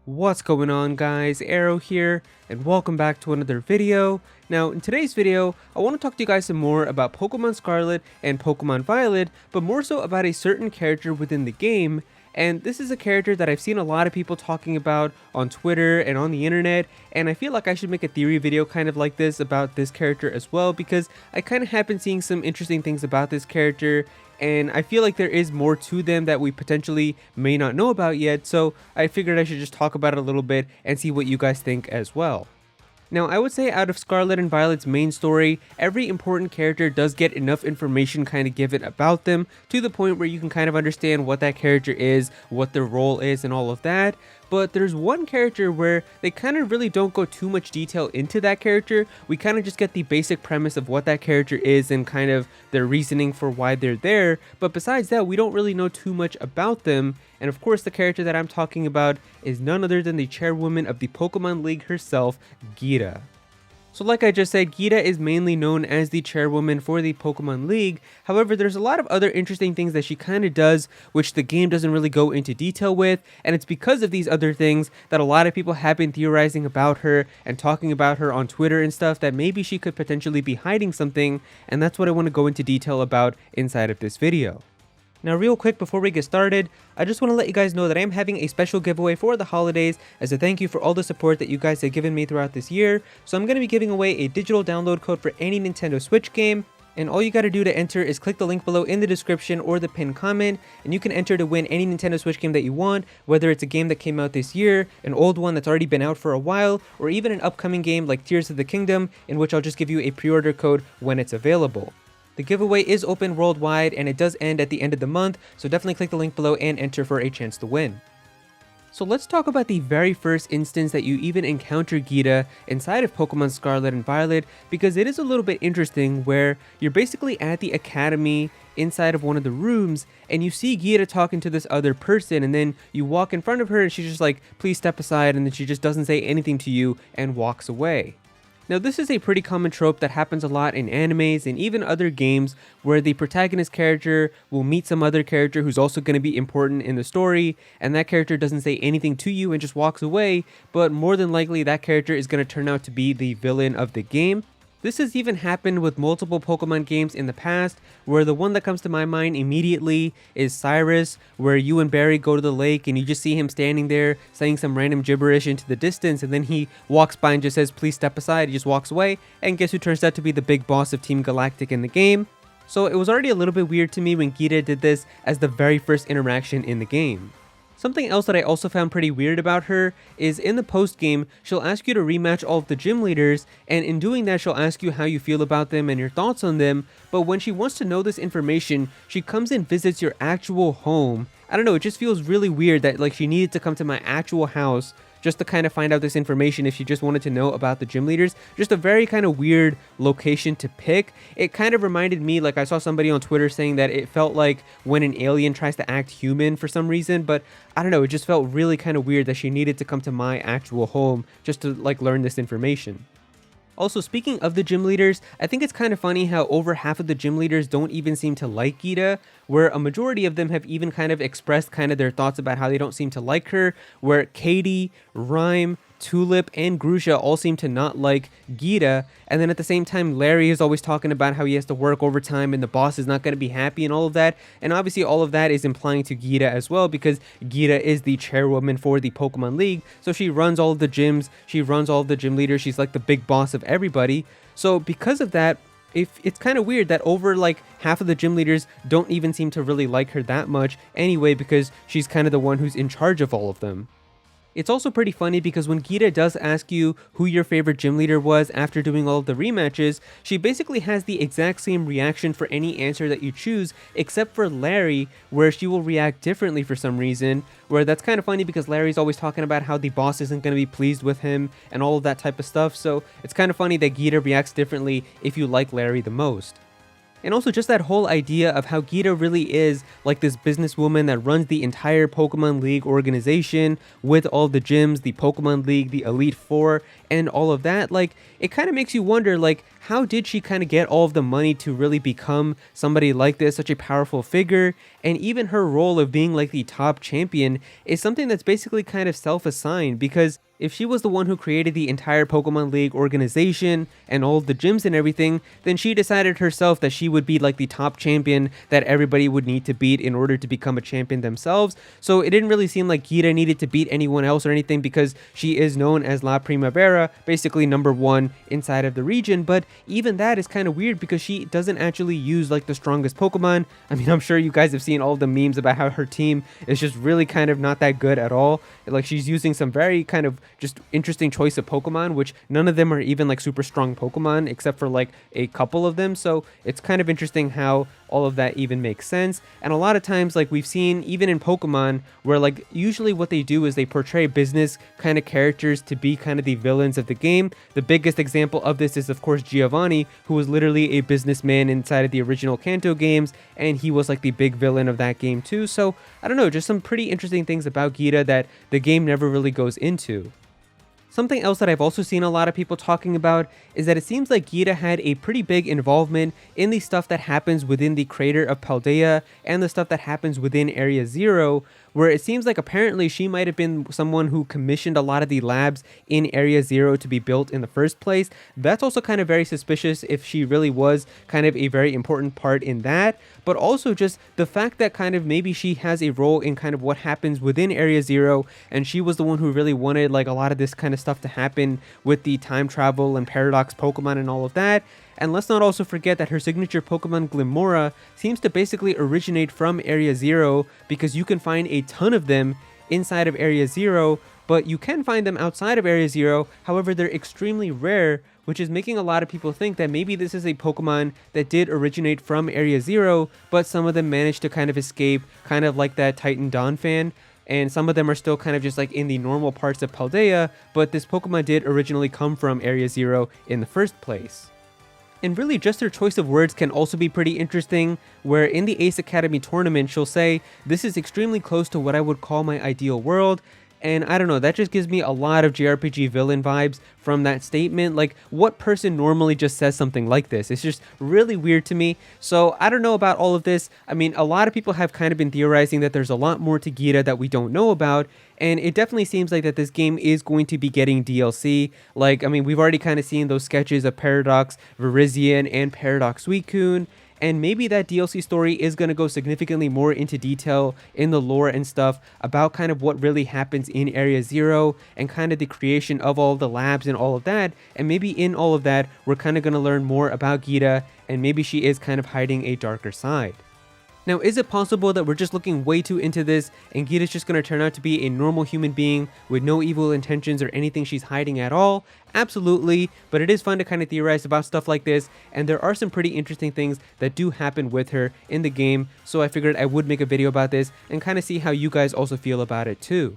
What's going on, guys? Aero here, and welcome back to another video. Now, in today's video, I want to talk to you guys some more about Pokemon Scarlet and Pokemon Violet, but more so about a certain character within the game. And this is a character that I've seen a lot of people talking about on Twitter and on the internet, and I feel like I should make a theory video kind of like this about this character as well, because I kind of have been seeing some interesting things about this character, and I feel like there is more to them that we potentially may not know about yet, so I figured I should just talk about it a little bit and see what you guys think as well. Now, I would say out of Scarlet and Violet's main story, every important character does get enough information kind of given about them to the point where you can kind of understand what that character is, what their role is, and all of that. But there's one character where they kind of really don't go too much detail into that character. We kind of just get the basic premise of what that character is and kind of their reasoning for why they're there. But besides that, we don't really know too much about them. And of course, the character that I'm talking about is none other than the chairwoman of the Pokemon League herself, Geeta. So like I just said, Geeta is mainly known as the chairwoman for the Pokemon League. However, there's a lot of other interesting things that she kind of does, which the game doesn't really go into detail with, and it's because of these other things that a lot of people have been theorizing about her and talking about her on Twitter and stuff, that maybe she could potentially be hiding something, and that's what I want to go into detail about inside of this video. Now, real quick before we get started, I just want to let you guys know that I am having a special giveaway for the holidays as a thank you for all the support that you guys have given me throughout this year. So I'm going to be giving away a digital download code for any Nintendo Switch game, and all you got to do to enter is click the link below in the description or the pinned comment, and you can enter to win any Nintendo Switch game that you want, whether it's a game that came out this year, an old one that's already been out for a while, or even an upcoming game like Tears of the Kingdom, in which I'll just give you a pre-order code when it's available. The giveaway is open worldwide and it does end at the end of the month, so definitely click the link below and enter for a chance to win. So let's talk about the very first instance that you even encounter Geeta inside of Pokemon Scarlet and Violet, because it is a little bit interesting where you're basically at the academy inside of one of the rooms and you see Geeta talking to this other person, and then you walk in front of her and she's just like, please step aside, and then she just doesn't say anything to you and walks away. Now, this is a pretty common trope that happens a lot in animes and even other games where the protagonist character will meet some other character who's also going to be important in the story, and that character doesn't say anything to you and just walks away, but more than likely that character is going to turn out to be the villain of the game. This has even happened with multiple Pokemon games in the past, where the one that comes to my mind immediately is Cyrus, where you and Barry go to the lake and you just see him standing there saying some random gibberish into the distance, and then he walks by and just says, please step aside. He just walks away, and guess who turns out to be the big boss of Team Galactic in the game? So it was already a little bit weird to me when Geeta did this as the very first interaction in the game. Something else that I also found pretty weird about her is in the post game, she'll ask you to rematch all of the gym leaders, and in doing that she'll ask you how you feel about them and your thoughts on them, but when she wants to know this information, she comes and visits your actual home. I don't know, it just feels really weird that like she needed to come to my actual house just to kind of find out this information if she just wanted to know about the gym leaders. Just a very kind of weird location to pick. It kind of reminded me, like I saw somebody on Twitter saying that it felt like when an alien tries to act human for some reason, but I don't know, it just felt really kind of weird that she needed to come to my actual home just to like learn this information. Also, speaking of the gym leaders, I think it's kind of funny how over half of the gym leaders don't even seem to like Geeta, where a majority of them have even kind of expressed kind of their thoughts about how they don't seem to like her, where Katie, Rhyme, Tulip, and Grusha all seem to not like Geeta, and then at the same time Larry is always talking about how he has to work overtime and the boss is not going to be happy and all of that, and obviously all of that is implying to Geeta as well, because Geeta is the chairwoman for the Pokemon League, so she runs all of the gyms, she runs all of the gym leaders, she's like the big boss of everybody. So because of that, it's kind of weird that over like half of the gym leaders don't even seem to really like her that much anyway, because she's kind of the one who's in charge of all of them. It's also pretty funny because when Geeta does ask you who your favorite gym leader was after doing all of the rematches, she basically has the exact same reaction for any answer that you choose, except for Larry, where she will react differently for some reason, where that's kind of funny because Larry's always talking about how the boss isn't going to be pleased with him and all of that type of stuff, so it's kind of funny that Geeta reacts differently if you like Larry the most. And also just that whole idea of how Geeta really is like this businesswoman that runs the entire Pokemon League organization with all the gyms, the Pokemon League, the Elite Four, and all of that. Like, it kind of makes you wonder, like, how did she kind of get all of the money to really become somebody like this, such a powerful figure? And even her role of being like the top champion is something that's basically kind of self-assigned, because if she was the one who created the entire Pokemon League organization and all the gyms and everything, then she decided herself that she would be like the top champion that everybody would need to beat in order to become a champion themselves. So it didn't really seem like Geeta needed to beat anyone else or anything, because she is known as La Primavera, basically #1 inside of the region. But even that is kind of weird, because she doesn't actually use like the strongest Pokemon. I mean, I'm sure you guys have seen all the memes about how her team is just really kind of not that good at all. Like, she's using some very kind of just interesting choice of Pokemon, which none of them are even like super strong Pokemon except for like a couple of them. So it's kind of interesting how all of that even makes sense. And a lot of times, like we've seen even in Pokemon, where like usually what they do is they portray business kind of characters to be kind of the villains of the game. The biggest example of this is of course Giovanni, who was literally a businessman inside of the original Kanto games, and he was like the big villain of that game too. So I don't know, just some pretty interesting things about Geeta that the game never really goes into. Something else that I've also seen a lot of people talking about is that it seems like Geeta had a pretty big involvement in the stuff that happens within the crater of Paldea and the stuff that happens within Area Zero, where it seems like apparently she might have been someone who commissioned a lot of the labs in Area Zero to be built in the first place. That's also kind of very suspicious if she really was kind of a very important part in that, but also just the fact that kind of maybe she has a role in kind of what happens within Area Zero, and she was the one who really wanted like a lot of this kind of stuff to happen with the time travel and paradox Pokemon and all of that. And let's not also forget that her signature Pokemon Glimmora seems to basically originate from Area Zero, because you can find a ton of them inside of Area Zero, but you can find them outside of Area Zero. However, they're extremely rare, which is making a lot of people think that maybe this is a Pokemon that did originate from Area Zero, but some of them managed to kind of escape, kind of like that Titan Dawn fan. And some of them are still kind of just like in the normal parts of Paldea, but this Pokemon did originally come from Area Zero in the first place. And really just her choice of words can also be pretty interesting, where in the Ace Academy tournament she'll say, "This is extremely close to what I would call my ideal world." And I don't know, that just gives me a lot of JRPG villain vibes from that statement. Like, what person normally just says something like this? It's just really weird to me. So I don't know about all of this. I mean, a lot of people have kind of been theorizing that there's a lot more to Geeta that we don't know about. And it definitely seems like that this game is going to be getting DLC. Like, I mean, we've already kind of seen those sketches of Paradox Virizion and Paradox Suicune. And maybe that DLC story is going to go significantly more into detail in the lore and stuff about kind of what really happens in Area Zero and kind of the creation of all the labs and all of that. And maybe in all of that, we're kind of going to learn more about Geeta, and maybe she is kind of hiding a darker side. Now, is it possible that we're just looking way too into this and Geeta's just going to turn out to be a normal human being with no evil intentions or anything she's hiding at all? Absolutely, but it is fun to kind of theorize about stuff like this, and there are some pretty interesting things that do happen with her in the game, so I figured I would make a video about this and kind of see how you guys also feel about it too.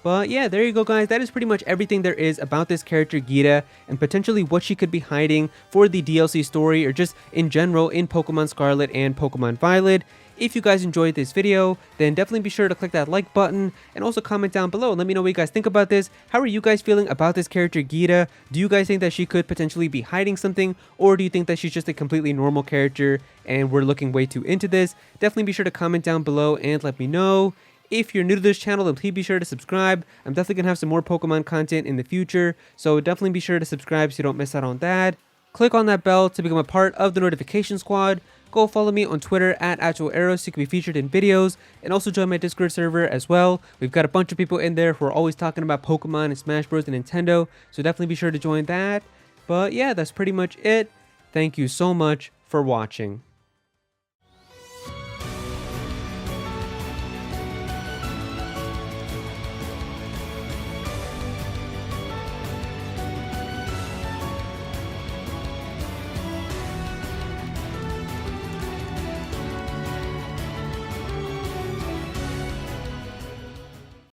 But yeah, there you go guys, that is pretty much everything there is about this character Geeta and potentially what she could be hiding for the DLC story or just in general in Pokemon Scarlet and Pokemon Violet. If you guys enjoyed this video, then definitely be sure to click that like button and also comment down below and let me know what you guys think about this. How are you guys feeling about this character Geeta? Do you guys think that she could potentially be hiding something, or do you think that she's just a completely normal character and we're looking way too into this? Definitely be sure to comment down below and let me know. If you're new to this channel, then please be sure to subscribe. I'm definitely going to have some more Pokemon content in the future, so definitely be sure to subscribe so you don't miss out on that. Click on that bell to become a part of the notification squad. Go follow me on Twitter at Aero so you can be featured in videos, and also join my Discord server as well. We've got a bunch of people in there who are always talking about Pokemon and Smash Bros. And Nintendo, so definitely be sure to join that. But yeah, that's pretty much it. Thank you so much for watching.